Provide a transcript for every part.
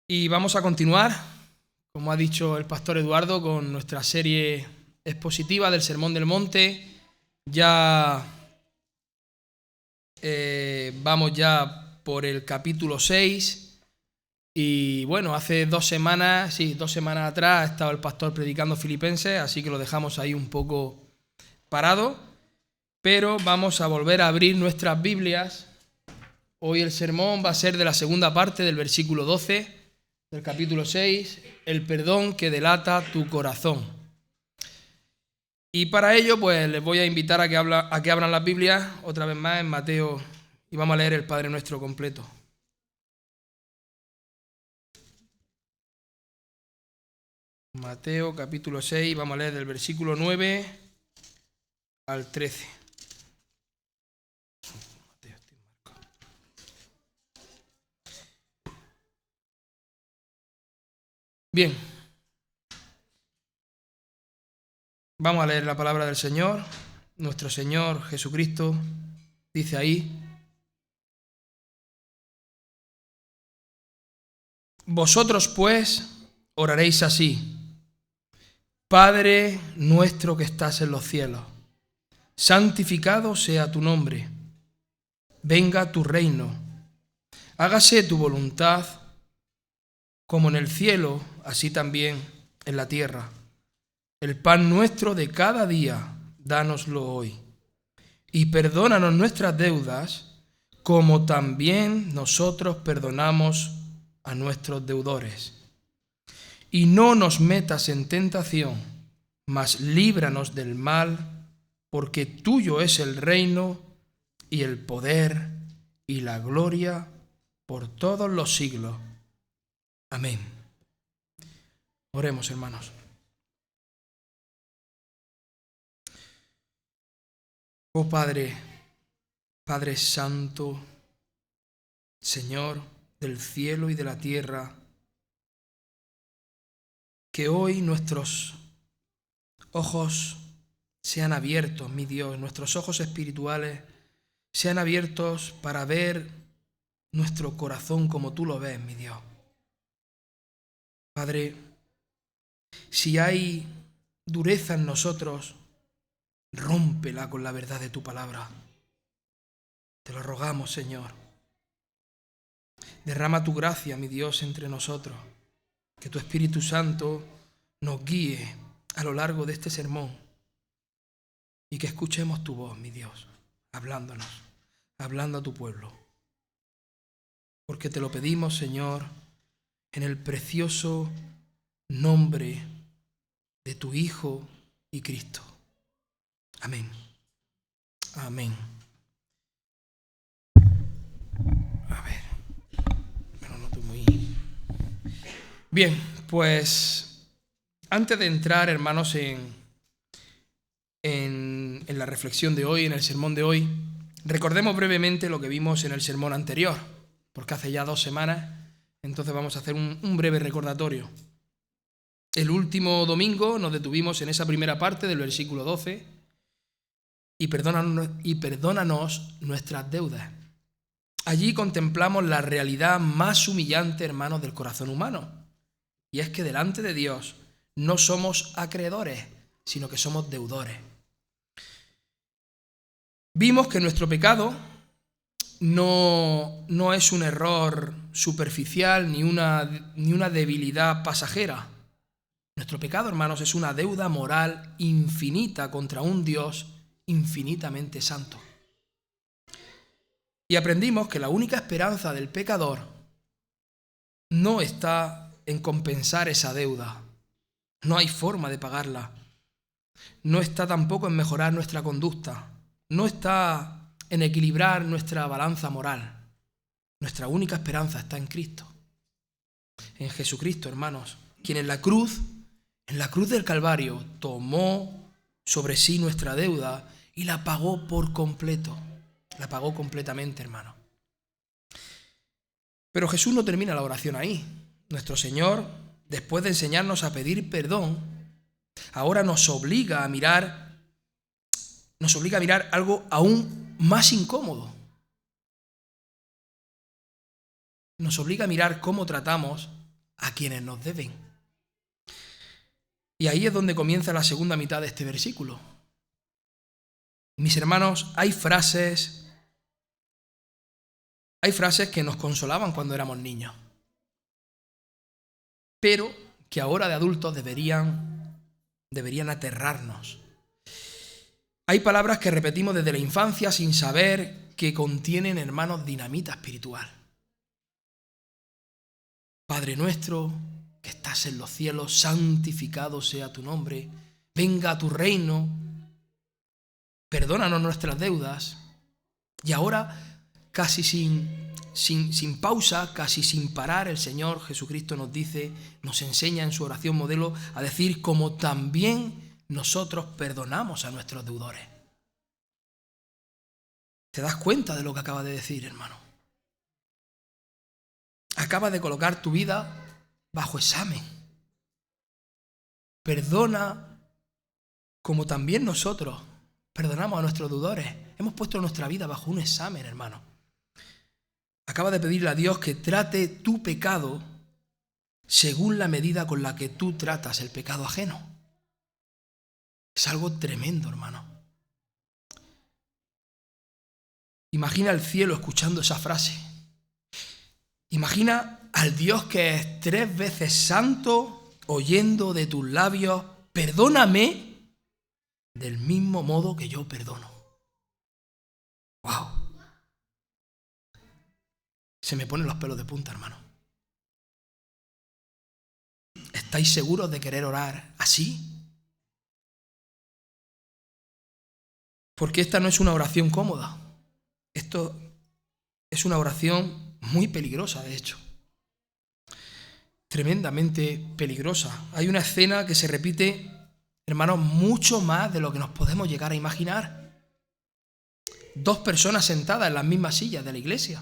Y vamos a continuar, como ha dicho el pastor Eduardo, con nuestra serie expositiva del Sermón del Monte. Ya vamos ya por el capítulo 6 y bueno, hace 2 semanas atrás ha estado el pastor predicando Filipenses, así que lo dejamos ahí un poco parado, pero vamos a volver a abrir nuestras Biblias. Hoy el sermón va a ser de la segunda parte del versículo 12 del capítulo 6, el perdón que delata tu corazón. Y para ello, pues les voy a invitar a que abran las Biblias otra vez más en Mateo y vamos a leer el Padre Nuestro completo. Mateo capítulo 6, vamos a leer del versículo 9 al 13. Bien, vamos a leer la palabra del Señor. Nuestro Señor Jesucristo dice ahí: vosotros pues oraréis así: Padre nuestro que estás en los cielos, santificado sea tu nombre, venga tu reino, hágase tu voluntad, como en el cielo, así también en la tierra. El pan nuestro de cada día, dánoslo hoy. Y perdónanos nuestras deudas, como también nosotros perdonamos a nuestros deudores. Y no nos metas en tentación, mas líbranos del mal, porque tuyo es el reino, y el poder, y la gloria, por todos los siglos. Amén. Oremos, hermanos. Oh Padre, Padre Santo, Señor del cielo y de la tierra, que hoy nuestros ojos sean abiertos, mi Dios, nuestros ojos espirituales sean abiertos para ver nuestro corazón como tú lo ves, mi Dios. Padre, si hay dureza en nosotros, rómpela con la verdad de tu palabra. Te lo rogamos, Señor. Derrama tu gracia, mi Dios, entre nosotros. Que tu Espíritu Santo nos guíe a lo largo de este sermón y que escuchemos tu voz, mi Dios, hablándonos, hablando a tu pueblo. Porque te lo pedimos, Señor, en el precioso nombre de tu Hijo y Cristo. Amén. Amén. A ver, me lo noto muy bien. Pues antes de entrar, hermanos, en la reflexión de hoy, en el sermón de hoy, recordemos brevemente lo que vimos en el sermón anterior, porque hace ya 2 semanas, entonces vamos a hacer un breve recordatorio. El último domingo nos detuvimos en esa primera parte del versículo 12, y perdónanos nuestras deudas. Allí contemplamos la realidad más humillante, hermanos, del corazón humano, y es que delante de Dios no somos acreedores, sino que somos deudores. Vimos que nuestro pecado no es un error superficial ni una debilidad pasajera. Nuestro pecado, hermanos, es una deuda moral infinita contra un Dios infinitamente santo. Y aprendimos que la única esperanza del pecador no está en compensar esa deuda. No hay forma de pagarla. No está tampoco en mejorar nuestra conducta. No está en equilibrar nuestra balanza moral. Nuestra única esperanza está en Cristo. En Jesucristo, hermanos, quien en la cruz del Calvario, tomó sobre sí nuestra deuda y la pagó por completo. La pagó completamente, hermano. Pero Jesús no termina la oración ahí. Nuestro Señor, después de enseñarnos a pedir perdón, ahora nos obliga a mirar algo aún más incómodo. Nos obliga a mirar cómo tratamos a quienes nos deben. Y ahí es donde comienza la segunda mitad de este versículo. Mis hermanos, hay frases que nos consolaban cuando éramos niños, pero que ahora de adultos deberían aterrarnos. Hay palabras que repetimos desde la infancia sin saber que contienen, hermanos, dinamita espiritual. Padre nuestro, que estás en los cielos, santificado sea tu nombre, venga a tu reino, perdónanos nuestras deudas. Y ahora, casi sin pausa, casi sin parar, el Señor Jesucristo nos dice, nos enseña en su oración modelo a decir, como también nosotros perdonamos a nuestros deudores. ¿Te das cuenta de lo que acaba de decir, hermano? Acaba de colocar tu vida bajo examen. Perdona como también nosotros perdonamos a nuestros deudores. Hemos puesto nuestra vida bajo un examen, hermano. Acaba de pedirle a Dios que trate tu pecado según la medida con la que tú tratas el pecado ajeno. Es algo tremendo, hermano. Imagina el cielo escuchando esa frase. Imagina al Dios que es 3 veces santo oyendo de tus labios, perdóname del mismo modo que yo perdono. ¡Wow! Se me ponen los pelos de punta, hermano. ¿Estáis seguros de querer orar así? Porque esta no es una oración cómoda. Esto es una oración muy peligrosa, de hecho. Tremendamente peligrosa. Hay una escena que se repite, hermanos, mucho más de lo que nos podemos llegar a imaginar. 2 personas sentadas en las mismas sillas de la iglesia.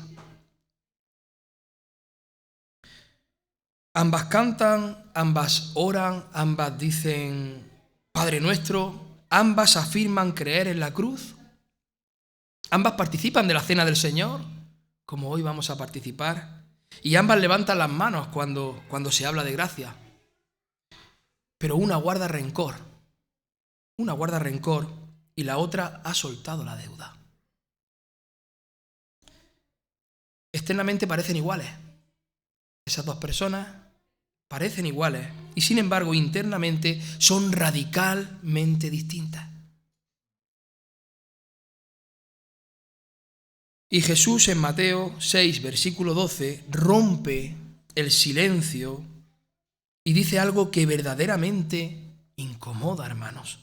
Ambas cantan, ambas oran, ambas dicen Padre nuestro, ambas afirman creer en la cruz, ambas participan de la cena del Señor, como hoy vamos a participar, y ambas levantan las manos cuando se habla de gracia. Pero una guarda rencor y la otra ha soltado la deuda. Externamente parecen iguales. Esas 2 personas parecen iguales y sin embargo internamente son radicalmente distintas. Y Jesús en Mateo 6, versículo 12, rompe el silencio y dice algo que verdaderamente incomoda, hermanos,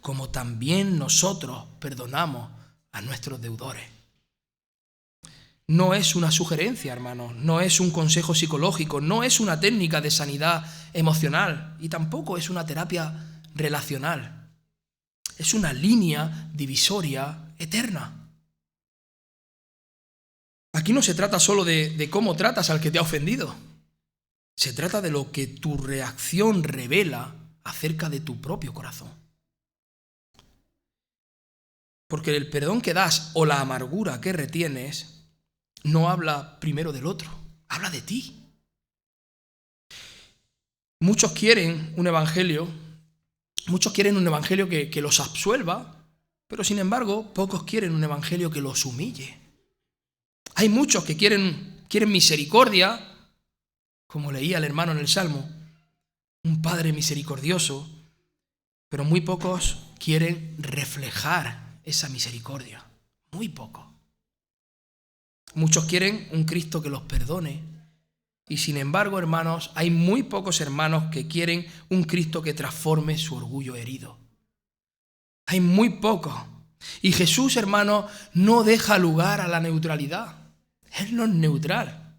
como también nosotros perdonamos a nuestros deudores. No es una sugerencia, hermanos, no es un consejo psicológico, no es una técnica de sanidad emocional y tampoco es una terapia relacional. Es una línea divisoria eterna. Aquí no se trata solo de cómo tratas al que te ha ofendido. Se trata de lo que tu reacción revela acerca de tu propio corazón. Porque el perdón que das o la amargura que retienes no habla primero del otro, habla de ti. Muchos quieren un evangelio que los absuelva, pero sin embargo, pocos quieren un evangelio que los humille. Hay muchos que quieren misericordia, como leía el hermano en el Salmo, un Padre misericordioso, pero muy pocos quieren reflejar esa misericordia, muy pocos. Muchos quieren un Cristo que los perdone y sin embargo, hermanos, hay muy pocos hermanos que quieren un Cristo que transforme su orgullo herido. Hay muy pocos. Y Jesús, hermanos, no deja lugar a la neutralidad. Él no es neutral.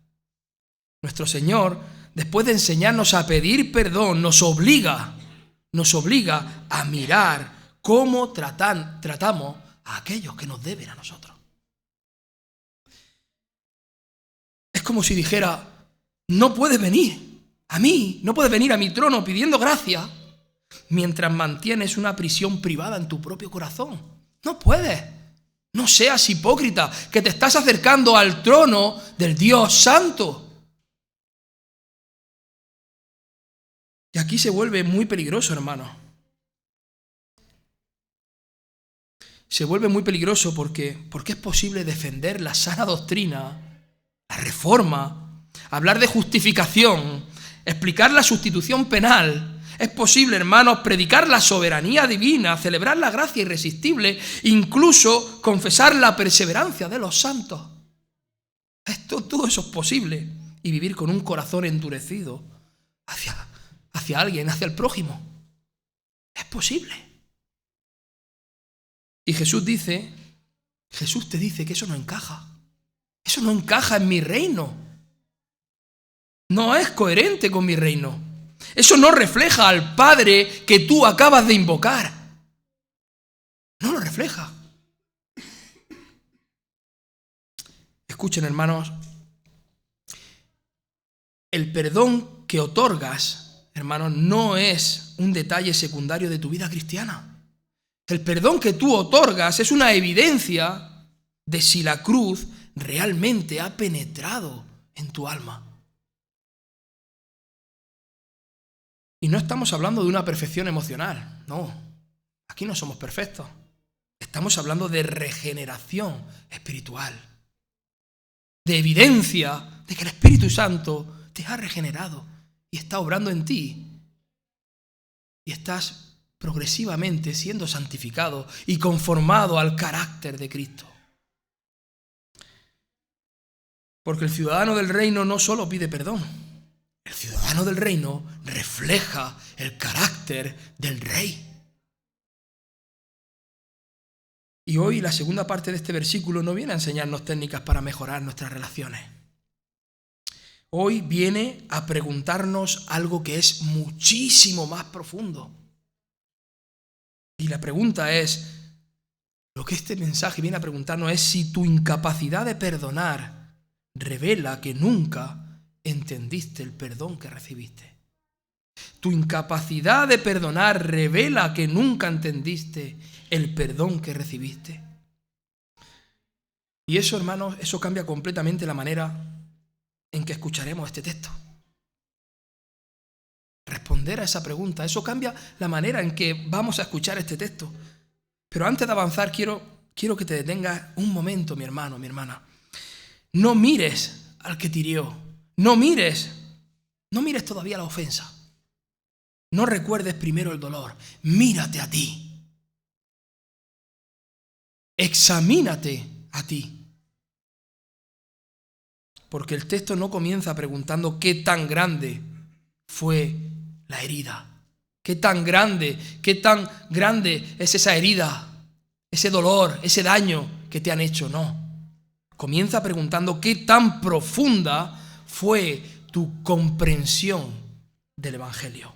Nuestro Señor, después de enseñarnos a pedir perdón, nos obliga a mirar cómo tratamos a aquellos que nos deben a nosotros. Es como si dijera, no puedes venir a mi trono pidiendo gracia mientras mantienes una prisión privada en tu propio corazón. No puedes. No seas hipócrita, que te estás acercando al trono del Dios Santo. Y aquí se vuelve muy peligroso, hermanos. Se vuelve muy peligroso porque es posible defender la sana doctrina, la reforma, hablar de justificación, explicar la sustitución penal. Es posible, hermanos, predicar la soberanía divina, celebrar la gracia irresistible, incluso confesar la perseverancia de los santos. Todo eso es posible. Y vivir con un corazón endurecido hacia alguien, hacia el prójimo. Es posible. Y Jesús te dice que eso no encaja. Eso no encaja en mi reino. No es coherente con mi reino. Eso no refleja al Padre que tú acabas de invocar. No lo refleja. Escuchen, hermanos, el perdón que otorgas, hermanos, no es un detalle secundario de tu vida cristiana. El perdón que tú otorgas es una evidencia de si la cruz realmente ha penetrado en tu alma. Y no estamos hablando de una perfección emocional, no. Aquí no somos perfectos. Estamos hablando de regeneración espiritual, de evidencia de que el Espíritu Santo te ha regenerado y está obrando en ti. Y estás progresivamente siendo santificado y conformado al carácter de Cristo. Porque el ciudadano del reino no solo pide perdón, el ciudadano del reino refleja el carácter del rey. Y hoy la segunda parte de este versículo no viene a enseñarnos técnicas para mejorar nuestras relaciones. Hoy viene a preguntarnos algo que es muchísimo más profundo. Y la pregunta es, lo que este mensaje viene a preguntarnos es si tu incapacidad de perdonar revela que nunca entendiste el perdón que recibiste. Tu incapacidad de perdonar revela que nunca entendiste el perdón que recibiste. Y eso, hermanos, eso cambia completamente la manera en que escucharemos este texto. Responder a esa pregunta, eso cambia la manera en que vamos a escuchar este texto. Pero antes de avanzar, quiero que te detengas un momento, mi hermano, mi hermana. No mires al que te hirió. No mires todavía la ofensa. No recuerdes primero el dolor. Mírate a ti. Examínate a ti. Porque el texto no comienza preguntando qué tan grande fue la herida. Qué tan grande es esa herida, ese dolor, ese daño que te han hecho. No. Comienza preguntando qué tan profunda fue tu comprensión del Evangelio.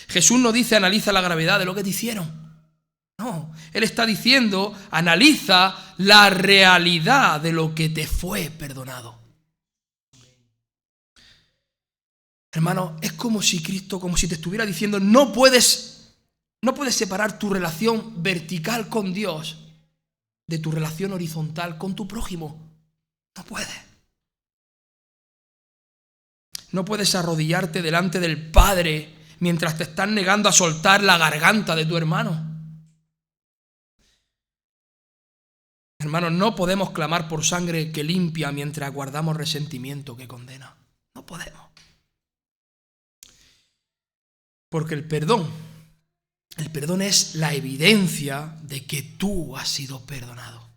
Jesús no dice analiza la gravedad de lo que te hicieron. No, Él está diciendo analiza la realidad de lo que te fue perdonado. Hermano, es como si Cristo, como si te estuviera diciendo, no puedes separar tu relación vertical con Dios de tu relación horizontal con tu prójimo. No puedes. No puedes arrodillarte delante del Padre mientras te estás negando a soltar la garganta de tu hermano. Hermanos, no podemos clamar por sangre que limpia mientras guardamos resentimiento que condena. No podemos. Porque el perdón es la evidencia de que tú has sido perdonado.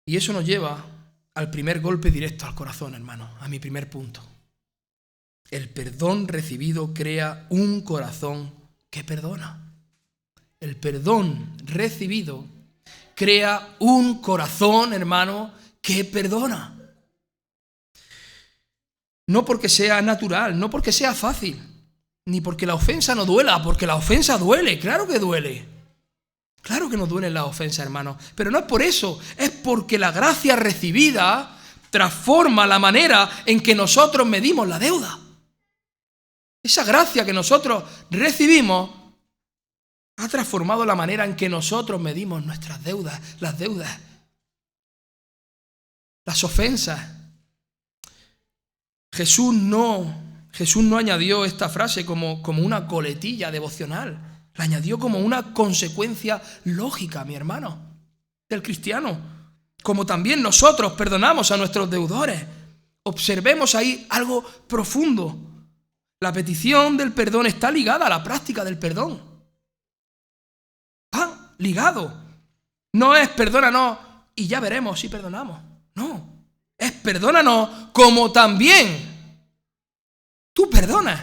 Y eso nos lleva al primer golpe directo al corazón, hermano, a mi primer punto. El perdón recibido crea un corazón que perdona. El perdón recibido crea un corazón, hermano, que perdona. No porque sea natural, no porque sea fácil, ni porque la ofensa no duela, porque la ofensa duele, claro que duele. Claro que nos duele la ofensa, hermano, pero no es por eso, es porque la gracia recibida transforma la manera en que nosotros medimos la deuda. Esa gracia que nosotros recibimos ha transformado la manera en que nosotros medimos nuestras deudas, las deudas, las ofensas. Jesús no Jesús no añadió esta frase como una coletilla devocional. La añadió como una consecuencia lógica, mi hermano, del cristiano. Como también nosotros perdonamos a nuestros deudores. Observemos ahí algo profundo. La petición del perdón está ligada a la práctica del perdón. Va ligado. No es perdónanos y ya veremos si perdonamos. No. Es perdónanos como también tú perdonas.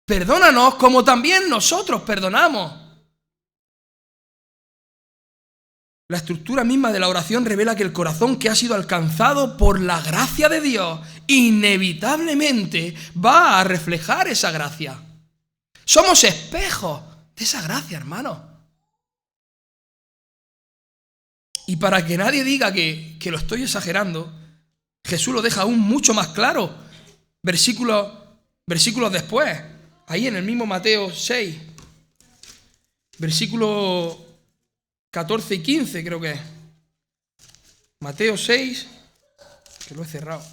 Perdónanos como también nosotros perdonamos. La estructura misma de la oración revela que el corazón que ha sido alcanzado por la gracia de Dios inevitablemente va a reflejar esa gracia. Somos espejos de esa gracia, hermano. Y para que nadie diga que lo estoy exagerando, Jesús lo deja aún mucho más claro. Versículos después, ahí en el mismo Mateo 6, versículos 14 y 15 creo que es. Mateo 6, que lo he cerrado.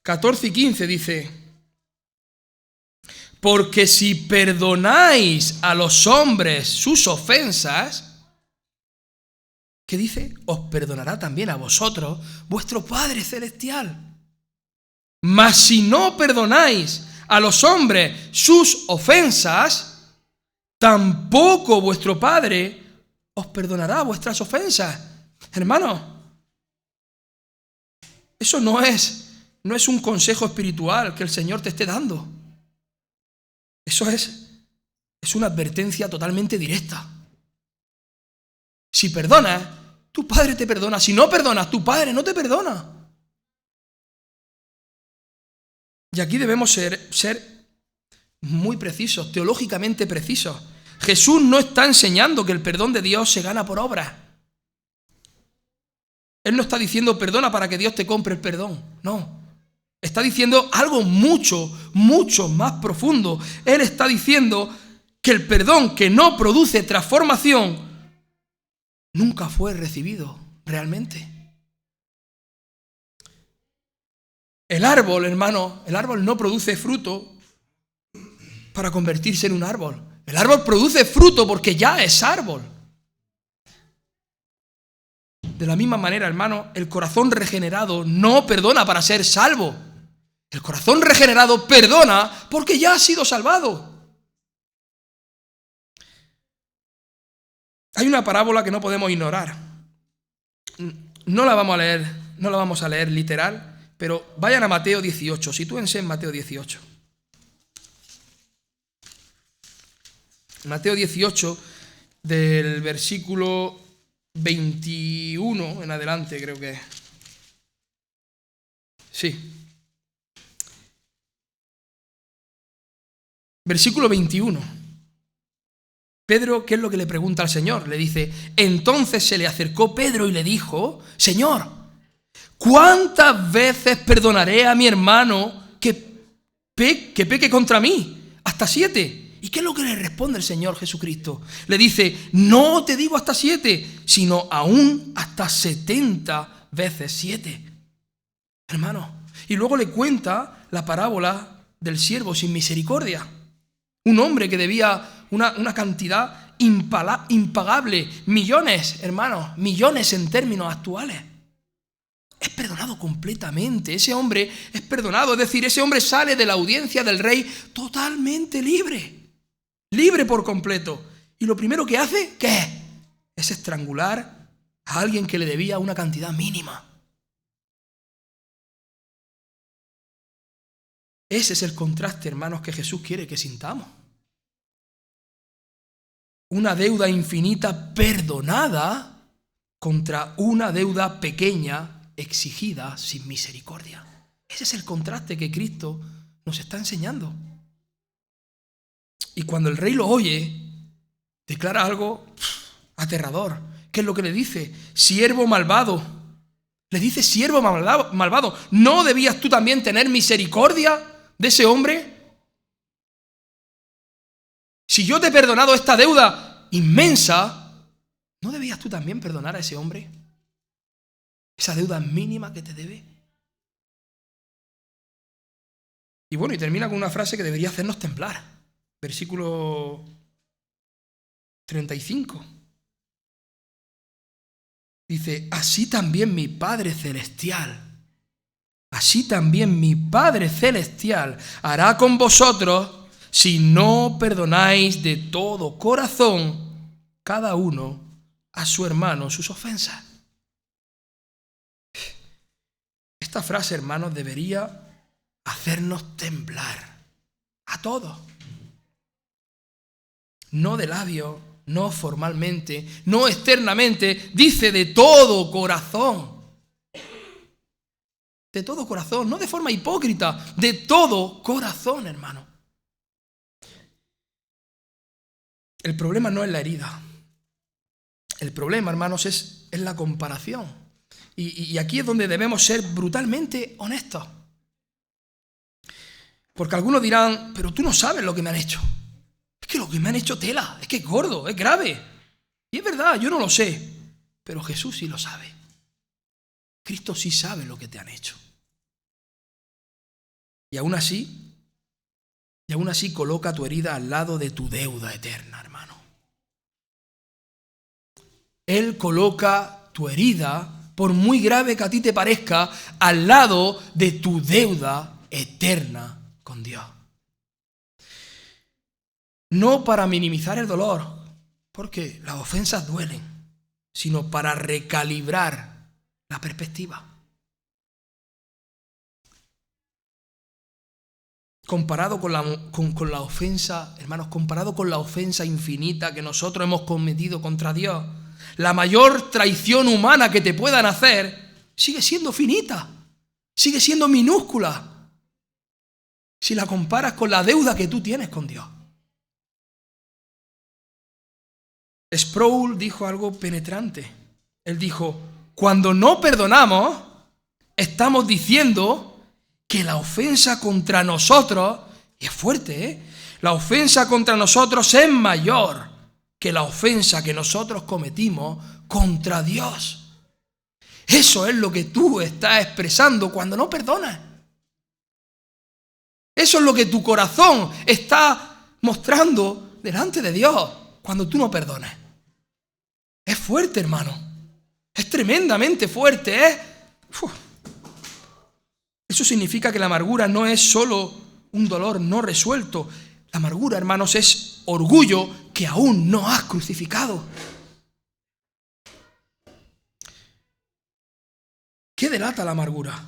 14 y 15 dice: porque si perdonáis a los hombres sus ofensas, ¿qué dice? Os perdonará también a vosotros vuestro Padre Celestial. Mas si no perdonáis a los hombres sus ofensas, tampoco vuestro Padre os perdonará vuestras ofensas. Hermano, eso no es un consejo espiritual que el Señor te esté dando. Eso es una advertencia totalmente directa. Si perdonas, tu Padre te perdona. Si no perdonas, tu Padre no te perdona. Y aquí debemos ser muy precisos, teológicamente precisos. Jesús no está enseñando que el perdón de Dios se gana por obras. Él no está diciendo perdona para que Dios te compre el perdón. No. Está diciendo algo mucho, mucho más profundo. Él está diciendo que el perdón que no produce transformación nunca fue recibido realmente. El árbol, hermano, el árbol no produce fruto para convertirse en un árbol. El árbol produce fruto porque ya es árbol. De la misma manera, hermano, el corazón regenerado no perdona para ser salvo. El corazón regenerado perdona porque ya ha sido salvado. Hay una parábola que no podemos ignorar. No la vamos a leer literal, pero vayan a Mateo 18, sitúense en Mateo 18. Mateo 18, del versículo 21 en adelante, creo que es. Sí. Versículo 21. Pedro, ¿qué es lo que le pregunta al Señor? Le dice: entonces se le acercó Pedro y le dijo: Señor, ¿cuántas veces perdonaré a mi hermano que peque contra mí? ¿Hasta 7? ¿Y qué es lo que le responde el Señor Jesucristo? Le dice: no te digo hasta 7, sino aún hasta 70 veces 7. Hermano, y luego le cuenta la parábola del siervo sin misericordia. Un hombre que debía una cantidad impagable, millones, hermanos, millones en términos actuales. Es perdonado completamente, ese hombre es perdonado, es decir, ese hombre sale de la audiencia del rey totalmente libre por completo. Y lo primero que hace, ¿qué? Es estrangular a alguien que le debía una cantidad mínima. Ese es el contraste, hermanos, que Jesús quiere que sintamos. Una deuda infinita perdonada contra una deuda pequeña exigida sin misericordia. Ese es el contraste que Cristo nos está enseñando. Y cuando el rey lo oye, declara algo aterrador. ¿Qué es lo que le dice? Siervo malvado. Le dice: siervo malvado, ¿no debías tú también tener misericordia de ese hombre? Si yo te he perdonado esta deuda inmensa, ¿no debías tú también perdonar a ese hombre? Esa deuda mínima que te debe. Y bueno, y termina con una frase que debería hacernos temblar. Versículo 35. Dice, así también mi Padre Celestial, hará con vosotros si no perdonáis de todo corazón cada uno a su hermano sus ofensas. Esta frase, hermanos, debería hacernos temblar a todos. No de labios, no formalmente, no externamente, dice de todo corazón. De todo corazón, no de forma hipócrita, de todo corazón, hermano. El problema no es la herida. El problema, hermanos, es la comparación. Y aquí es donde debemos ser brutalmente honestos. Porque algunos dirán, pero tú no sabes lo que me han hecho. Es que lo que me han hecho tela, es que es gordo, es grave. Y es verdad, yo no lo sé, pero Jesús sí lo sabe. Cristo sí sabe lo que te han hecho. Y aún así coloca tu herida al lado de tu deuda eterna, hermano. Él coloca tu herida, por muy grave que a ti te parezca, al lado de tu deuda eterna con Dios. No para minimizar el dolor, porque las ofensas duelen, sino para recalibrar la perspectiva. Comparado con la ofensa, hermanos, comparado con la ofensa infinita que nosotros hemos cometido contra Dios, la mayor traición humana que te puedan hacer sigue siendo finita, sigue siendo minúscula, si la comparas con la deuda que tú tienes con Dios. Sproul dijo algo penetrante. Él dijo, cuando no perdonamos, estamos diciendo que la ofensa contra nosotros, y es fuerte, la ofensa contra nosotros es mayor que la ofensa que nosotros cometimos contra Dios. Eso es lo que tú estás expresando cuando no perdonas. Eso es lo que tu corazón está mostrando delante de Dios cuando tú no perdonas. Es fuerte, hermano. Es tremendamente fuerte, Eso significa que la amargura no es solo un dolor no resuelto. La amargura, hermanos, es orgullo que aún no has crucificado. ¿Qué delata la amargura?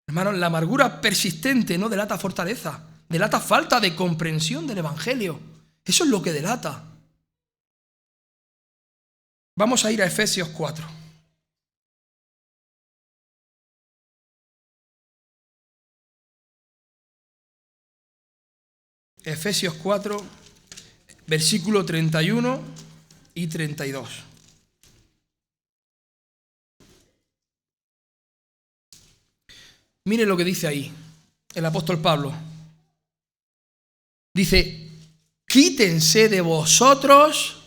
Hermanos, la amargura persistente no delata fortaleza, delata falta de comprensión del Evangelio. Eso es lo que delata. Vamos a ir a Efesios 4. Efesios 4, versículo 31 y 32. Mire lo que dice ahí el apóstol Pablo. Dice, quítense de vosotros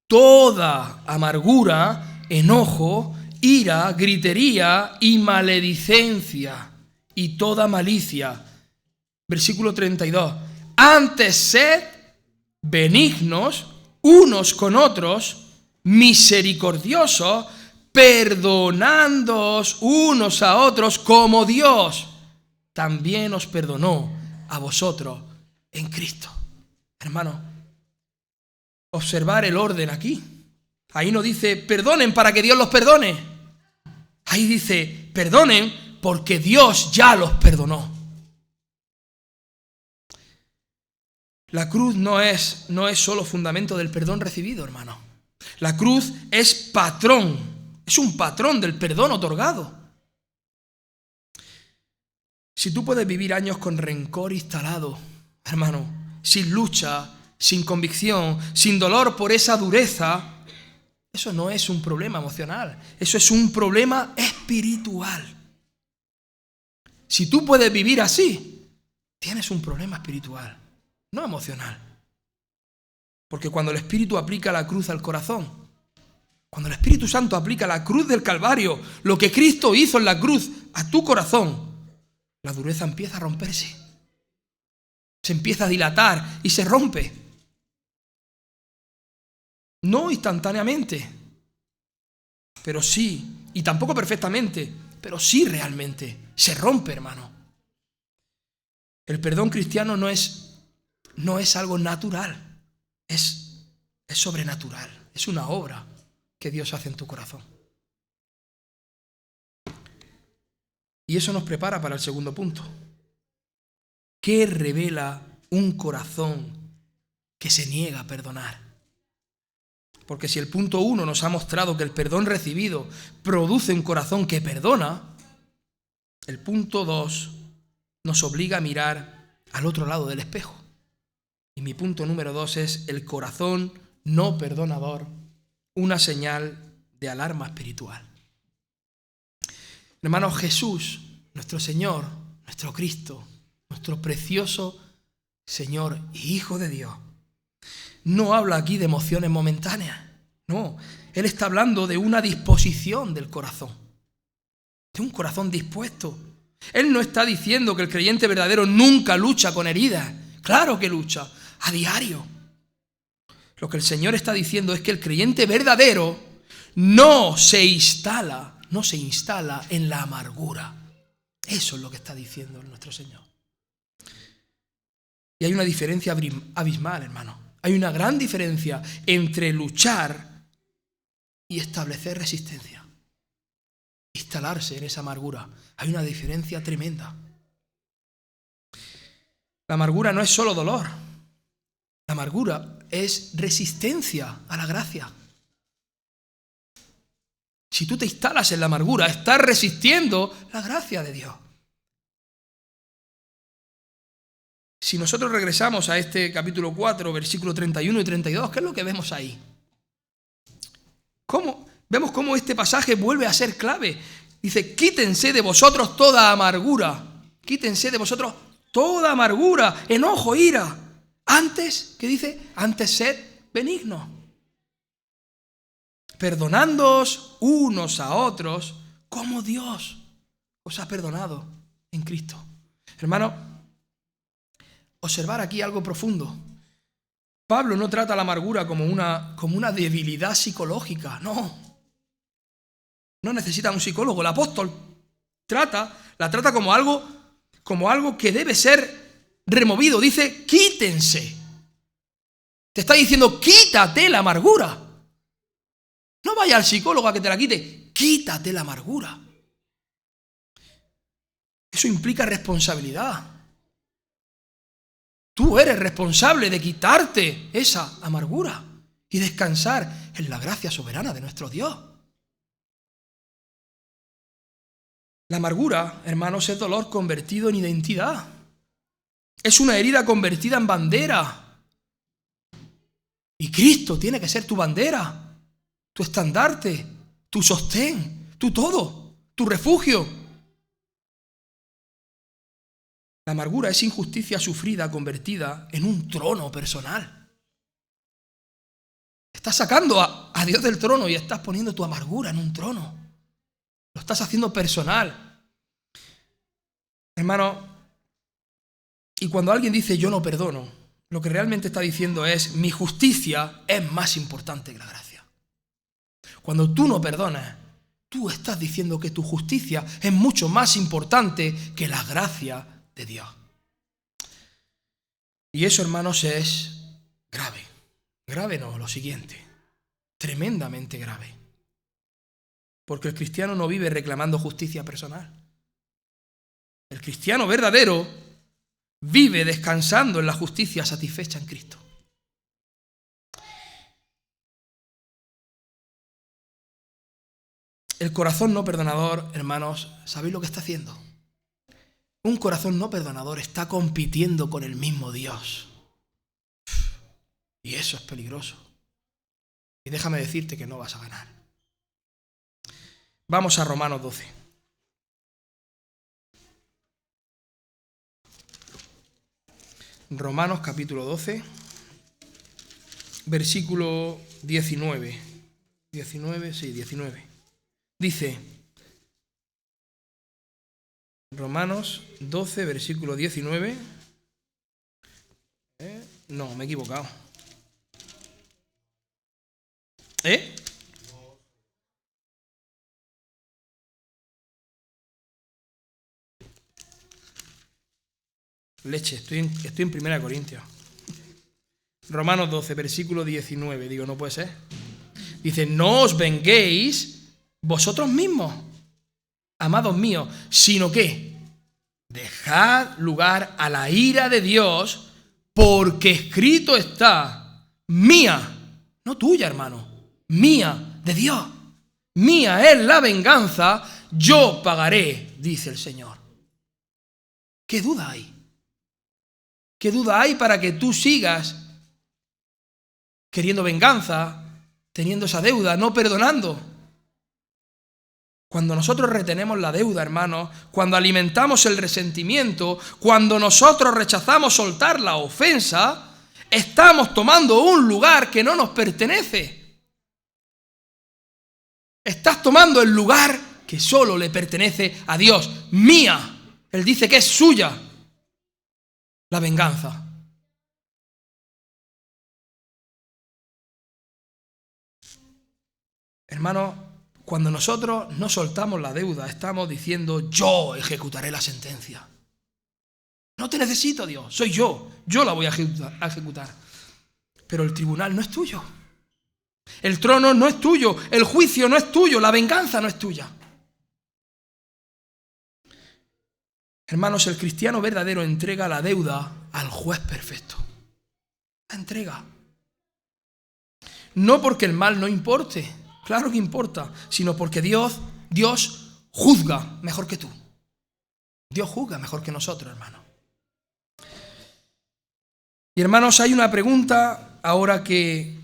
toda amargura, enojo, ira, gritería y maledicencia y toda malicia. Versículo 32. Antes sed benignos unos con otros, misericordiosos, perdonándoos unos a otros como Dios también os perdonó a vosotros en Cristo. Hermano, observar el orden aquí. Ahí no dice perdonen para que Dios los perdone. Ahí dice perdonen porque Dios ya los perdonó. La cruz no es solo fundamento del perdón recibido, hermano. La cruz es patrón, es un patrón del perdón otorgado. Si tú puedes vivir años con rencor instalado, hermano, sin lucha, sin convicción, sin dolor por esa dureza, eso no es un problema emocional, eso es un problema espiritual. Si tú puedes vivir así, tienes un problema espiritual. No emocional. Porque cuando el Espíritu aplica la cruz al corazón, cuando el Espíritu Santo aplica la cruz del Calvario, lo que Cristo hizo en la cruz a tu corazón, la dureza empieza a romperse. Se empieza a dilatar y se rompe. No instantáneamente, pero sí, y tampoco perfectamente, pero sí realmente. Se rompe, hermano. El perdón cristiano no es algo natural, es sobrenatural, es una obra que Dios hace en tu corazón. Y eso nos prepara para el segundo punto. ¿Qué revela un corazón que se niega a perdonar? Porque si el punto 1 nos ha mostrado que el perdón recibido produce un corazón que perdona, el punto 2 nos obliga a mirar al otro lado del espejo. Y mi punto número 2 es el corazón no perdonador, una señal de alarma espiritual. Hermanos, Jesús, nuestro Señor, nuestro Cristo, nuestro precioso Señor y Hijo de Dios, no habla aquí de emociones momentáneas. No, Él está hablando de una disposición del corazón, de un corazón dispuesto. Él no está diciendo que el creyente verdadero nunca lucha con heridas. Claro que lucha, a diario. Lo que el Señor está diciendo es que el creyente verdadero no se instala en la amargura. Eso es lo que está diciendo nuestro Señor. Y hay una diferencia abismal, hermano. Hay una gran diferencia entre luchar y establecer resistencia. Instalarse en esa amargura. Hay una diferencia tremenda. La amargura no es solo dolor. La amargura es resistencia a la gracia. Si tú te instalas en la amargura, estás resistiendo la gracia de Dios. Si nosotros regresamos a este capítulo 4, versículos 31 y 32, ¿qué es lo que vemos ahí? Vemos cómo este pasaje vuelve a ser clave. Dice, quítense de vosotros toda amargura. Quítense de vosotros toda amargura, enojo, ira. Antes, ¿qué dice? Antes sed benignos, perdonándoos unos a otros como Dios os ha perdonado en Cristo. Hermano, observar aquí algo profundo. Pablo no trata la amargura como una debilidad psicológica, no. No necesita un psicólogo. El apóstol la trata como algo que debe ser removido. Dice, quítense. Te está diciendo, quítate la amargura. No vaya al psicólogo a que te la quite. Quítate la amargura. Eso implica responsabilidad. Tú eres responsable de quitarte esa amargura y descansar en la gracia soberana de nuestro Dios. La amargura, hermanos, es dolor convertido en identidad. Es una herida convertida en bandera. Y Cristo tiene que ser tu bandera, tu estandarte, tu sostén, tu todo, tu refugio. La amargura es injusticia sufrida convertida en un trono personal. Estás sacando a Dios del trono y estás poniendo tu amargura en un trono. Lo estás haciendo personal. Hermano, y cuando alguien dice yo no perdono, lo que realmente está diciendo es mi justicia es más importante que la gracia. Cuando tú no perdonas, tú estás diciendo que tu justicia es mucho más importante que la gracia de Dios. Y eso, hermanos, es grave. Grave no, lo siguiente. Tremendamente grave. Porque el cristiano no vive reclamando justicia personal. El cristiano verdadero vive descansando en la justicia satisfecha en Cristo. El corazón no perdonador, hermanos, ¿sabéis lo que está haciendo? Un corazón no perdonador está compitiendo con el mismo Dios. Y eso es peligroso. Y déjame decirte que no vas a ganar. Vamos a Romanos 12. Romanos capítulo 12, versículo 19. 19. Dice, Romanos 12, versículo 19, No, me he equivocado. ¿Eh? Leche, estoy en 1 Corintios. Romanos 12, versículo 19. Digo, no puede ser. Dice, no os venguéis vosotros mismos, amados míos, sino que dejad lugar a la ira de Dios, porque escrito está, mía, no tuya, hermano, mía, de Dios. Mía es la venganza, yo pagaré, dice el Señor. ¿Qué duda hay? ¿Qué duda hay para que tú sigas queriendo venganza, teniendo esa deuda, no perdonando? Cuando nosotros retenemos la deuda, hermanos, cuando alimentamos el resentimiento, cuando nosotros rechazamos soltar la ofensa, estamos tomando un lugar que no nos pertenece. Estás tomando el lugar que solo le pertenece a Dios. Mía. Él dice que es suya la venganza. Hermanos, cuando nosotros no soltamos la deuda, estamos diciendo, yo ejecutaré la sentencia. No te necesito, Dios, soy yo la voy a ejecutar. Pero el tribunal no es tuyo. El trono no es tuyo, el juicio no es tuyo, la venganza no es tuya. Hermanos, el cristiano verdadero entrega la deuda al juez perfecto. La entrega. No porque el mal no importe, claro que importa, sino porque Dios juzga mejor que tú. Dios juzga mejor que nosotros, hermanos. Y hermanos, hay una pregunta ahora que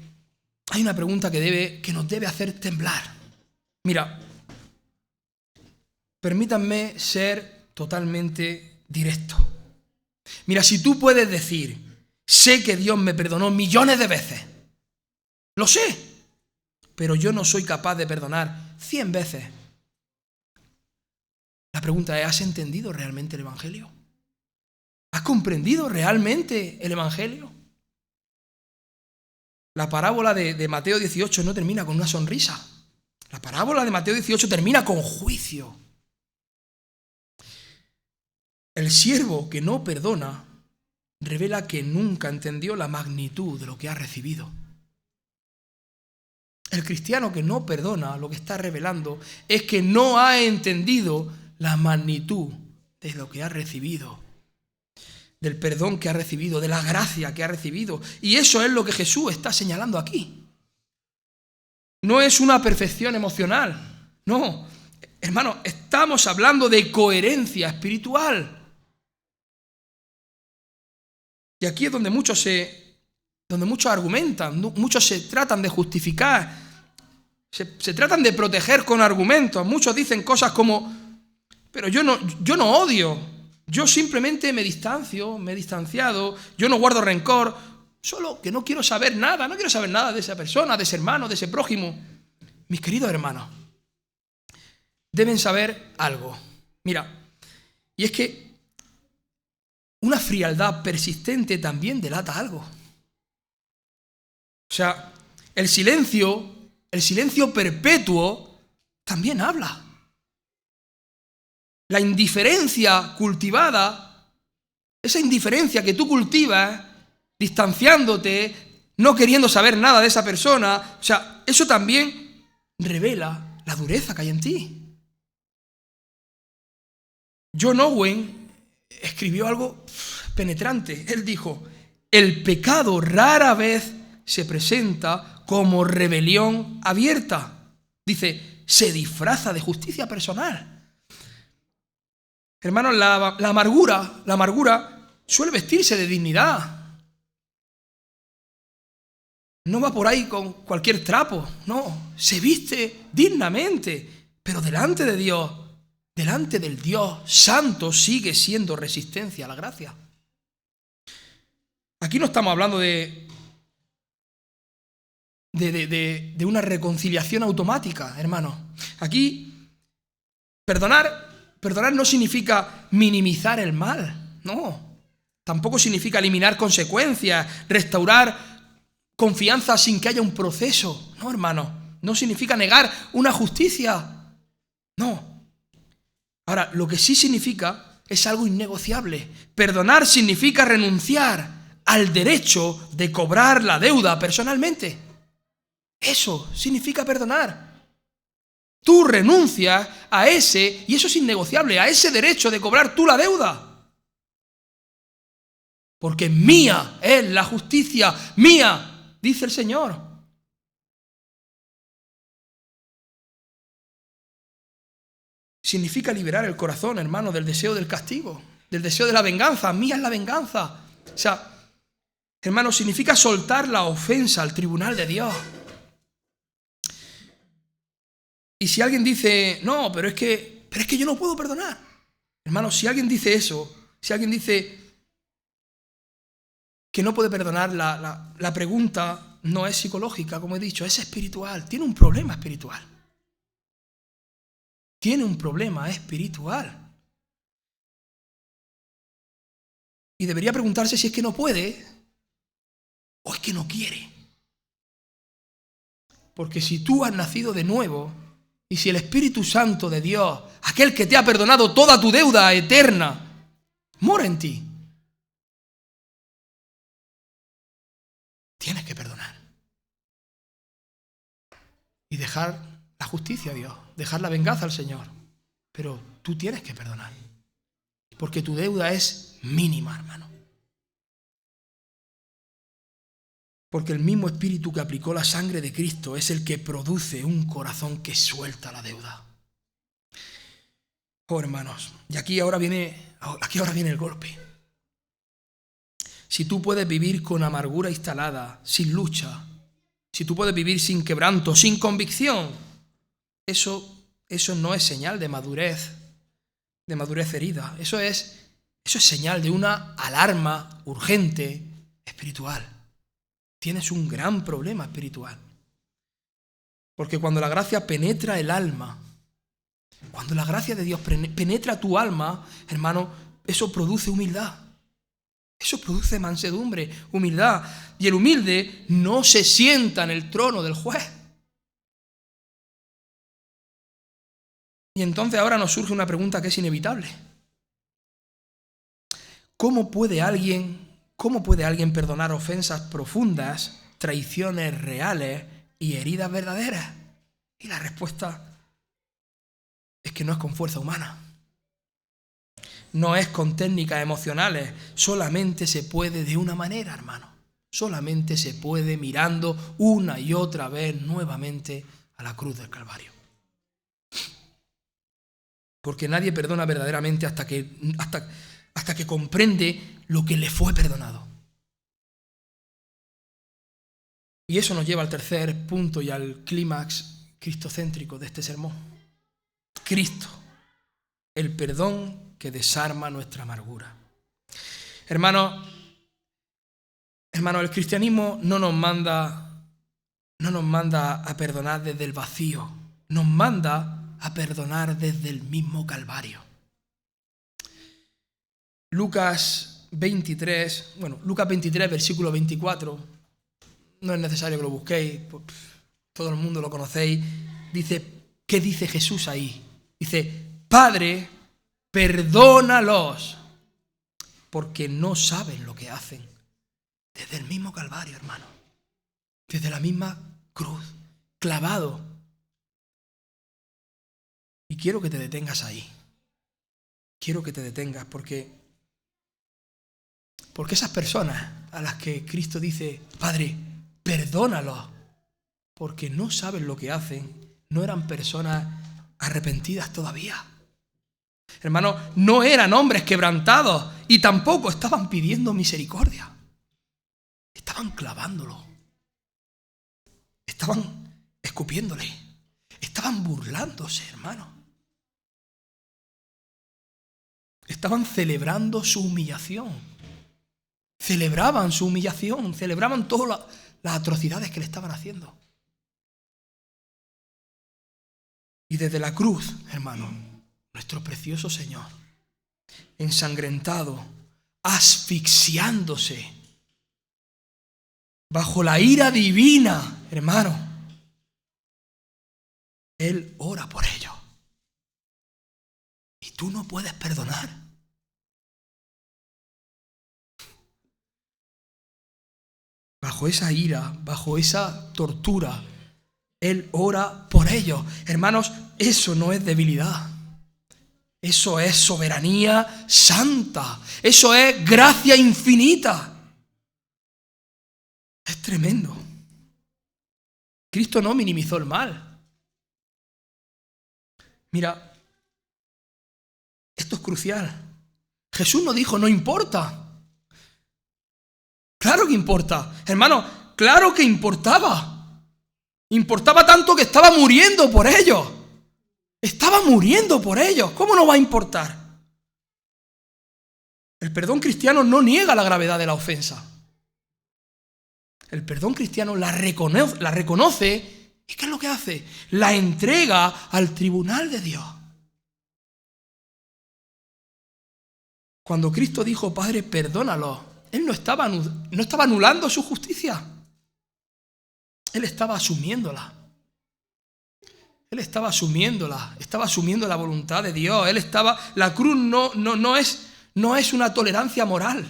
nos debe hacer temblar. Mira, permítanme ser totalmente directo. Mira, si tú puedes decir, sé que Dios me perdonó millones de veces, lo sé, pero yo no soy capaz de perdonar 100 veces. La pregunta es, ¿has entendido realmente el Evangelio? ¿Has comprendido realmente el Evangelio? La parábola de Mateo 18 no termina con una sonrisa. La parábola de Mateo 18 termina con juicio. El siervo que no perdona revela que nunca entendió la magnitud de lo que ha recibido. El cristiano que no perdona lo que está revelando es que no ha entendido la magnitud de lo que ha recibido, del perdón que ha recibido, de la gracia que ha recibido. Y eso es lo que Jesús está señalando aquí. No es una perfección emocional, no. Hermanos, estamos hablando de coherencia espiritual. Y aquí es donde muchos argumentan, muchos se tratan de justificar, se tratan de proteger con argumentos. Muchos dicen cosas como, pero yo no odio, yo simplemente me distancio, me he distanciado, yo no guardo rencor, solo que no quiero saber nada de esa persona, de ese hermano, de ese prójimo. Mis queridos hermanos, deben saber algo. Mira, y es que una frialdad persistente también delata algo. O sea, el silencio perpetuo también habla. La indiferencia cultivada, esa indiferencia que tú cultivas, distanciándote, no queriendo saber nada de esa persona, o sea, eso también revela la dureza que hay en ti. John Owen escribió algo penetrante. Él dijo, el pecado rara vez se presenta como rebelión abierta. Dice, se disfraza de justicia personal. Hermanos, la amargura suele vestirse de dignidad. No va por ahí con cualquier trapo, no, se viste dignamente, pero delante de Dios, delante del Dios santo, sigue siendo resistencia a la gracia. Aquí no estamos hablando de una reconciliación automática, hermanos. Aquí, perdonar no significa minimizar el mal, no. Tampoco significa eliminar consecuencias, restaurar confianza sin que haya un proceso. No, hermano. No significa negar una justicia. No. Ahora, lo que sí significa es algo innegociable. Perdonar significa renunciar al derecho de cobrar la deuda personalmente. Eso significa perdonar. Tú renuncias a ese, y eso es innegociable, a ese derecho de cobrar tú la deuda. Porque mía es la justicia, mía, dice el Señor. Significa liberar el corazón, hermano, del deseo del castigo, del deseo de la venganza. Mía es la venganza. O sea, hermano, significa soltar la ofensa al tribunal de Dios. Y si alguien dice, no, pero es que yo no puedo perdonar. Hermano, si alguien dice eso, si alguien dice que no puede perdonar, la pregunta no es psicológica, como he dicho, es espiritual. Tiene un problema espiritual. Tiene un problema espiritual. Y debería preguntarse si es que no puede o es que no quiere. Porque si tú has nacido de nuevo, y si el Espíritu Santo de Dios, aquel que te ha perdonado toda tu deuda eterna, mora en ti, tienes que perdonar. Y dejar la justicia a Dios, dejar la venganza al Señor. Pero tú tienes que perdonar. Porque tu deuda es mínima, hermano. Porque el mismo Espíritu que aplicó la sangre de Cristo es el que produce un corazón que suelta la deuda. Oh, hermanos, y aquí ahora viene el golpe. Si tú puedes vivir con amargura instalada, sin lucha, si tú puedes vivir sin quebranto, sin convicción, eso no es señal de madurez herida. Eso es señal de una alarma urgente espiritual. Tienes un gran problema espiritual. Porque cuando la gracia penetra el alma, cuando la gracia de Dios penetra tu alma, hermano, eso produce humildad. Eso produce mansedumbre, humildad. Y el humilde no se sienta en el trono del juez. Y entonces ahora nos surge una pregunta que es inevitable. ¿Cómo puede alguien perdonar ofensas profundas, traiciones reales y heridas verdaderas? Y la respuesta es que no es con fuerza humana. No es con técnicas emocionales. Solamente se puede de una manera, hermano. Solamente se puede mirando una y otra vez nuevamente a la cruz del Calvario. Porque nadie perdona verdaderamente hasta que comprende lo que le fue perdonado. Y eso nos lleva al tercer punto y al clímax cristocéntrico de este sermón. Cristo, el perdón que desarma nuestra amargura. Hermano, el cristianismo no nos manda a perdonar desde el vacío, nos manda a perdonar desde el mismo Calvario. Lucas 23, versículo 24, no es necesario que lo busquéis, todo el mundo lo conocéis. ¿Qué dice Jesús ahí? Dice, Padre, perdónalos, porque no saben lo que hacen. Desde el mismo Calvario, hermano. Desde la misma cruz, clavado. Y quiero que te detengas ahí. Quiero que te detengas porque esas personas a las que Cristo dice, Padre, perdónalos, porque no saben lo que hacen, no eran personas arrepentidas todavía. Hermano, no eran hombres quebrantados y tampoco estaban pidiendo misericordia. Estaban clavándolo. Estaban escupiéndole. Estaban burlándose, hermano. Estaban celebrando su humillación. Celebraban su humillación. Celebraban todas las atrocidades que le estaban haciendo. Y desde la cruz, hermano, nuestro precioso Señor, ensangrentado, asfixiándose bajo la ira divina, hermano, Él ora por ellos. Y tú no puedes perdonar. Bajo esa ira, bajo esa tortura, Él ora por ellos. Hermanos, eso no es debilidad. Eso es soberanía santa. Eso es gracia infinita. Es tremendo. Cristo no minimizó el mal. Mira, esto es crucial. Jesús no dijo, no importa. Claro que importa. Hermano, claro que importaba. Importaba tanto que estaba muriendo por ellos. Estaba muriendo por ellos. ¿Cómo no va a importar? El perdón cristiano no niega la gravedad de la ofensa. El perdón cristiano la reconoce. ¿Y qué es lo que hace? La entrega al tribunal de Dios. Cuando Cristo dijo, Padre, perdónalos, Él no estaba anulando su justicia. Él estaba asumiéndola. Él estaba asumiéndola. Estaba asumiendo la voluntad de Dios. La cruz no es una tolerancia moral.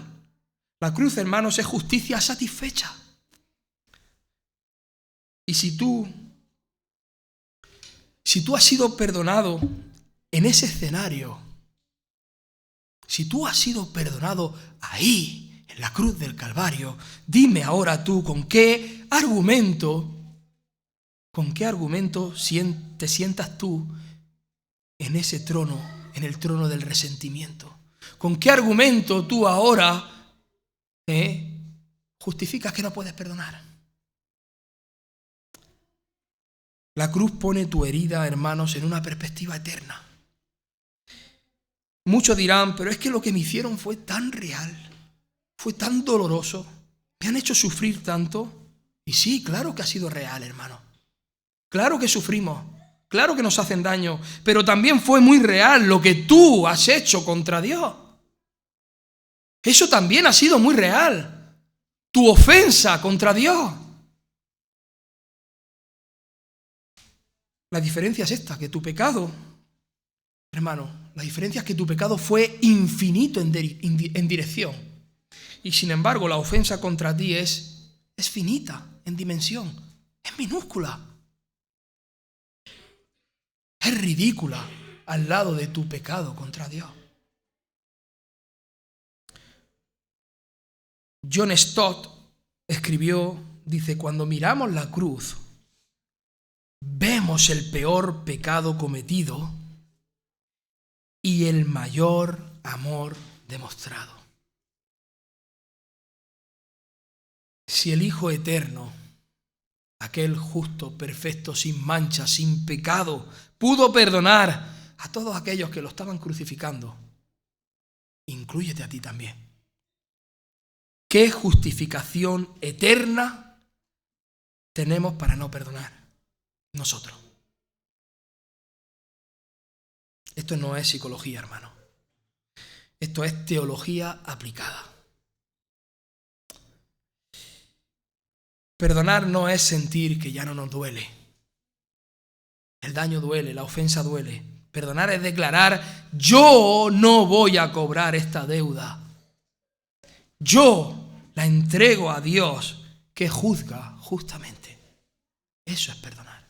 La cruz, hermanos, es justicia satisfecha. Y si tú has sido perdonado en ese escenario, si tú has sido perdonado ahí, en la cruz del Calvario, dime ahora tú con qué argumento te sientas tú en ese trono, en el trono del resentimiento. ¿Con qué argumento tú ahora justificas que no puedes perdonar? La cruz pone tu herida, hermanos, en una perspectiva eterna. Muchos dirán, pero es que lo que me hicieron fue tan real, fue tan doloroso, me han hecho sufrir tanto. Y sí, claro que ha sido real, hermano. Claro que sufrimos, claro que nos hacen daño, pero también fue muy real lo que tú has hecho contra Dios. Eso también ha sido muy real, tu ofensa contra Dios. La diferencia es esta, que tu pecado, hermano, la diferencia es que tu pecado fue infinito en dirección. Y sin embargo, la ofensa contra ti es finita en dimensión, es minúscula. Es ridícula al lado de tu pecado contra Dios. John Stott escribió, dice, cuando miramos la cruz, vemos el peor pecado cometido y el mayor amor demostrado. Si el Hijo Eterno, aquel justo, perfecto, sin mancha, sin pecado, pudo perdonar a todos aquellos que lo estaban crucificando, inclúyete a ti también. ¿Qué justificación eterna tenemos para no perdonar nosotros? Esto no es psicología, hermano. Esto es teología aplicada. Perdonar no es sentir que ya no nos duele. El daño duele, la ofensa duele. Perdonar es declarar, yo no voy a cobrar esta deuda. Yo la entrego a Dios que juzga justamente. Eso es perdonar.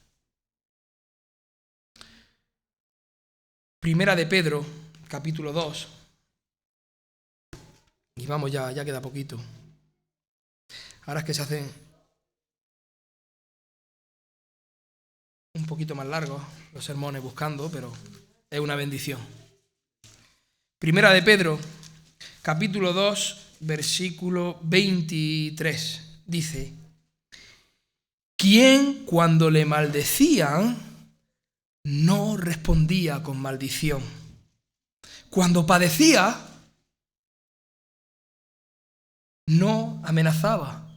Primera de Pedro, capítulo 2. Y vamos ya queda poquito. Ahora es que se hacen un poquito más largos los sermones buscando, pero es una bendición. Primera de Pedro, capítulo 2, versículo 23, dice: ¿Quién cuando le maldecían no respondía con maldición? Cuando padecía, no amenazaba,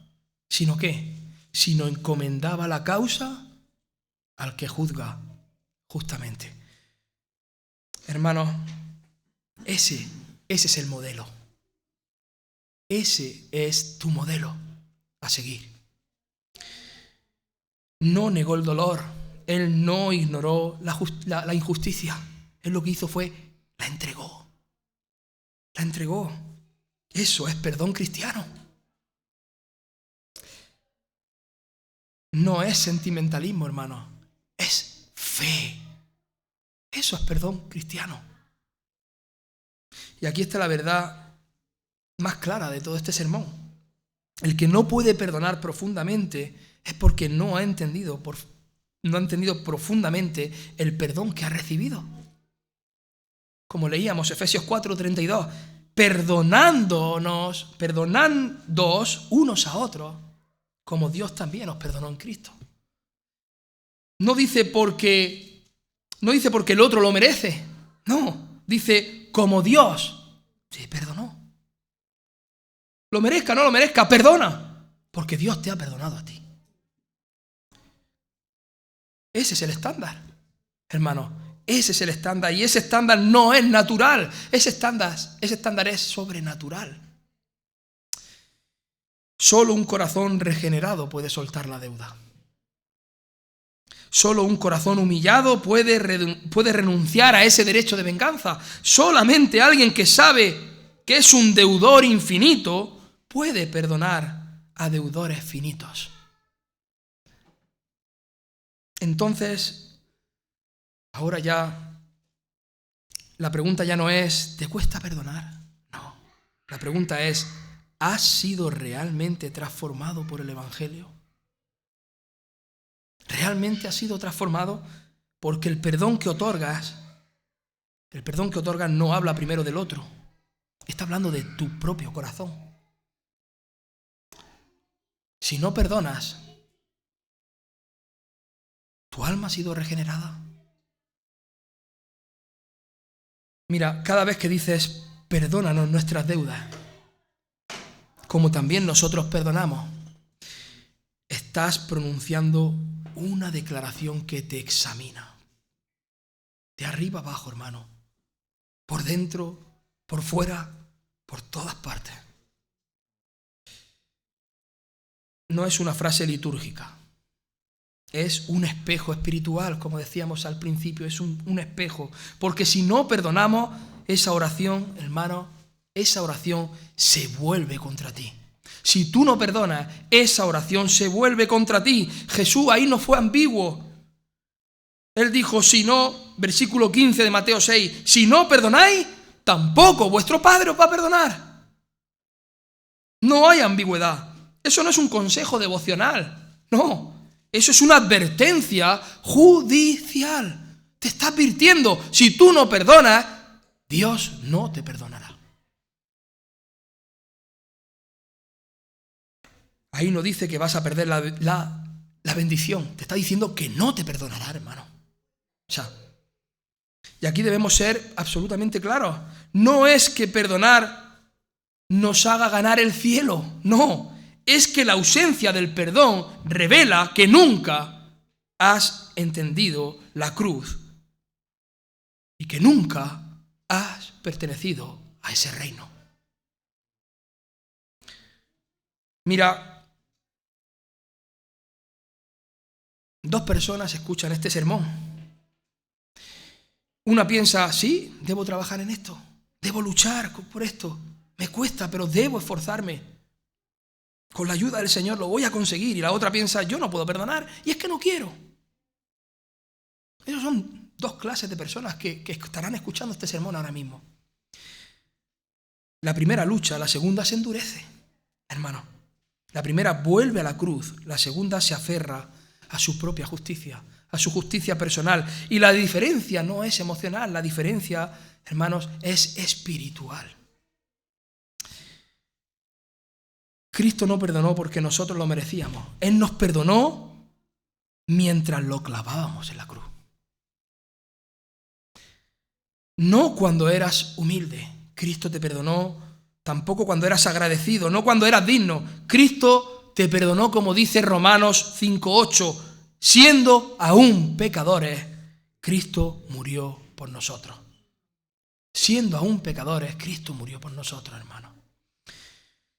sino encomendaba la causa al que juzga justamente. Hermanos, ese es el modelo. Ese es tu modelo a seguir. No negó el dolor. Él no ignoró la injusticia. Él lo que hizo fue, la entregó. La entregó. Eso es perdón cristiano. No es sentimentalismo, hermano. Es fe. Eso es perdón cristiano. Y aquí está la verdad más clara de todo este sermón. El que no puede perdonar profundamente es porque no ha entendido profundamente el perdón que ha recibido. Como leíamos Efesios 4:32, perdonándoos unos a otros, como Dios también os perdonó en Cristo. No dice porque el otro lo merece. No, dice como Dios te perdonó. Lo merezca, no lo merezca, perdona, porque Dios te ha perdonado a ti. Ese es el estándar, hermano. Ese es el estándar, y ese estándar no es natural. Ese estándar es sobrenatural. Solo un corazón regenerado puede soltar la deuda. Solo un corazón humillado puede renunciar a ese derecho de venganza. Solamente alguien que sabe que es un deudor infinito puede perdonar a deudores finitos. Entonces, ahora ya, la pregunta ya no es, ¿te cuesta perdonar? No, la pregunta es, ¿has sido realmente transformado por el Evangelio? ¿Realmente has sido transformado? Porque el perdón que otorgas no habla primero del otro, está hablando de tu propio corazón. Si no perdonas, ¿tu alma ha sido regenerada? Mira, cada vez que dices, perdónanos nuestras deudas, como también nosotros perdonamos, estás pronunciando una declaración que te examina. De arriba abajo, hermano. Por dentro, por fuera, por todas partes. No es una frase litúrgica. Es un espejo espiritual, como decíamos al principio, es un espejo. Porque si no perdonamos, esa oración, hermano, esa oración se vuelve contra ti. Si tú no perdonas, esa oración se vuelve contra ti. Jesús ahí no fue ambiguo. Él dijo, si no, versículo 15 de Mateo 6, si no perdonáis, tampoco vuestro Padre os va a perdonar. No hay ambigüedad. Eso no es un consejo devocional. No. Eso es una advertencia judicial. Te está advirtiendo, si tú no perdonas, Dios no te perdonará. Ahí no dice que vas a perder la bendición. Te está diciendo que no te perdonará, hermano. Y aquí debemos ser absolutamente claros. No es que perdonar nos haga ganar el cielo. No. Es que la ausencia del perdón revela que nunca has entendido la cruz y que nunca has pertenecido a ese reino. Mira, dos personas escuchan este sermón. Una piensa, sí, debo trabajar en esto, debo luchar por esto, me cuesta, pero debo esforzarme. Con la ayuda del Señor lo voy a conseguir. Y la otra piensa, yo no puedo perdonar y es que no quiero. Esas son dos clases de personas que estarán escuchando este sermón ahora mismo. La primera lucha, la segunda se endurece, hermano. La primera vuelve a la cruz, la segunda se aferra a su propia justicia, a su justicia personal. Y la diferencia no es emocional, la diferencia, hermanos, es espiritual. Cristo no perdonó porque nosotros lo merecíamos. Él nos perdonó mientras lo clavábamos en la cruz. No cuando eras humilde. Cristo te perdonó. Tampoco cuando eras agradecido. No cuando eras digno. Cristo te perdonó, como dice Romanos 5:8. Siendo aún pecadores, Cristo murió por nosotros. Siendo aún pecadores, Cristo murió por nosotros, hermano.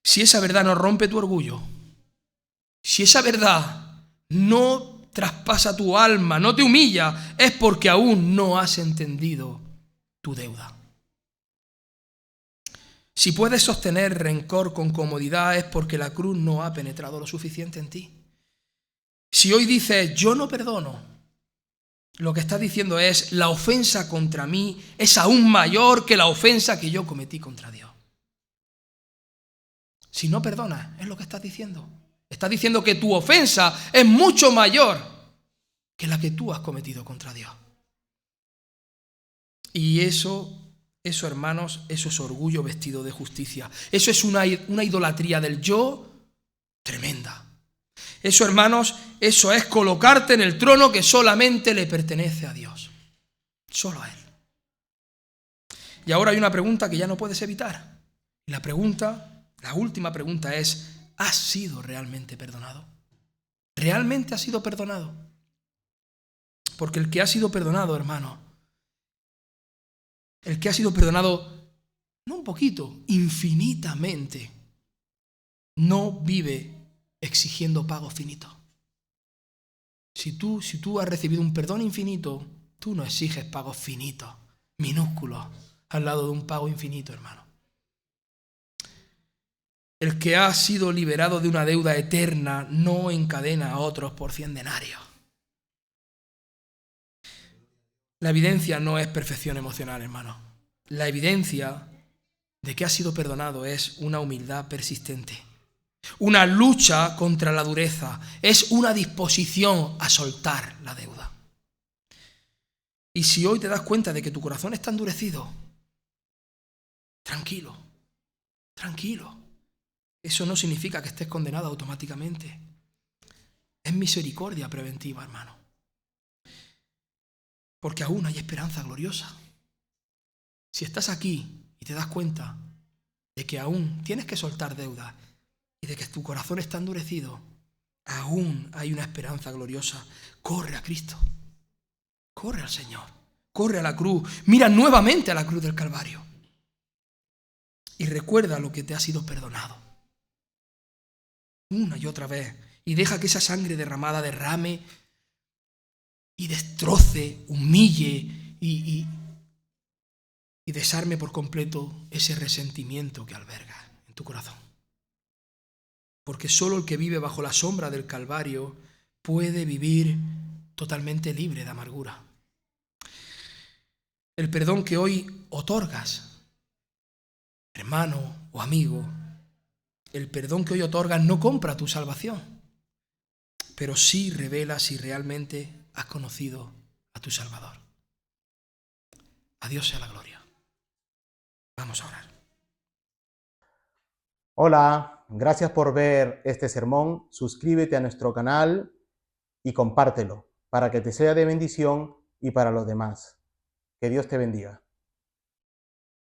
si esa verdad no rompe tu orgullo, si esa verdad no traspasa tu alma, no te humilla, es porque aún no has entendido tu deuda. Si puedes sostener rencor con comodidad, es porque la cruz no ha penetrado lo suficiente en ti. Si hoy dices, yo no perdono, lo que estás diciendo es, la ofensa contra mí es aún mayor que la ofensa que yo cometí contra Dios. Si no perdonas, es lo que estás diciendo. Estás diciendo que tu ofensa es mucho mayor que la que tú has cometido contra Dios. Y eso, hermanos, eso es orgullo vestido de justicia. Eso es una idolatría del yo tremenda. Eso, hermanos, eso es colocarte en el trono que solamente le pertenece a Dios. Solo a Él. Y ahora hay una pregunta que ya no puedes evitar. Y la última pregunta es, ¿has sido realmente perdonado? ¿Realmente has sido perdonado? Porque el que ha sido perdonado, hermano, el que ha sido perdonado, no un poquito, infinitamente, no vive exigiendo pago finito. Si tú has recibido un perdón infinito, tú no exiges pagos finitos, minúsculos, al lado de un pago infinito, hermano. El que ha sido liberado de una deuda eterna no encadena a otros por 100 denarios. La evidencia no es perfección emocional, hermano. La evidencia de que ha sido perdonado es una humildad persistente, una lucha contra la dureza, es una disposición a soltar la deuda. Y si hoy te das cuenta de que tu corazón está endurecido, tranquilo, tranquilo. Eso no significa que estés condenado automáticamente. Es misericordia preventiva, hermano. Porque aún hay esperanza gloriosa. Si estás aquí y te das cuenta de que aún tienes que soltar deudas y de que tu corazón está endurecido, aún hay una esperanza gloriosa. Corre a Cristo. Corre al Señor. Corre a la cruz. Mira nuevamente a la cruz del Calvario. Y recuerda lo que te ha sido perdonado. Una y otra vez. Y deja que esa sangre derramada derrame y destroce, humille y desarme por completo ese resentimiento que alberga en tu corazón. Porque solo el que vive bajo la sombra del Calvario puede vivir totalmente libre de amargura. El perdón que hoy otorgas, hermano o amigo, el perdón que hoy otorgas no compra tu salvación, pero sí revela si realmente has conocido a tu Salvador. A Dios sea la gloria. Vamos a orar. Hola, gracias por ver este sermón. Suscríbete a nuestro canal y compártelo para que te sea de bendición y para los demás. Que Dios te bendiga.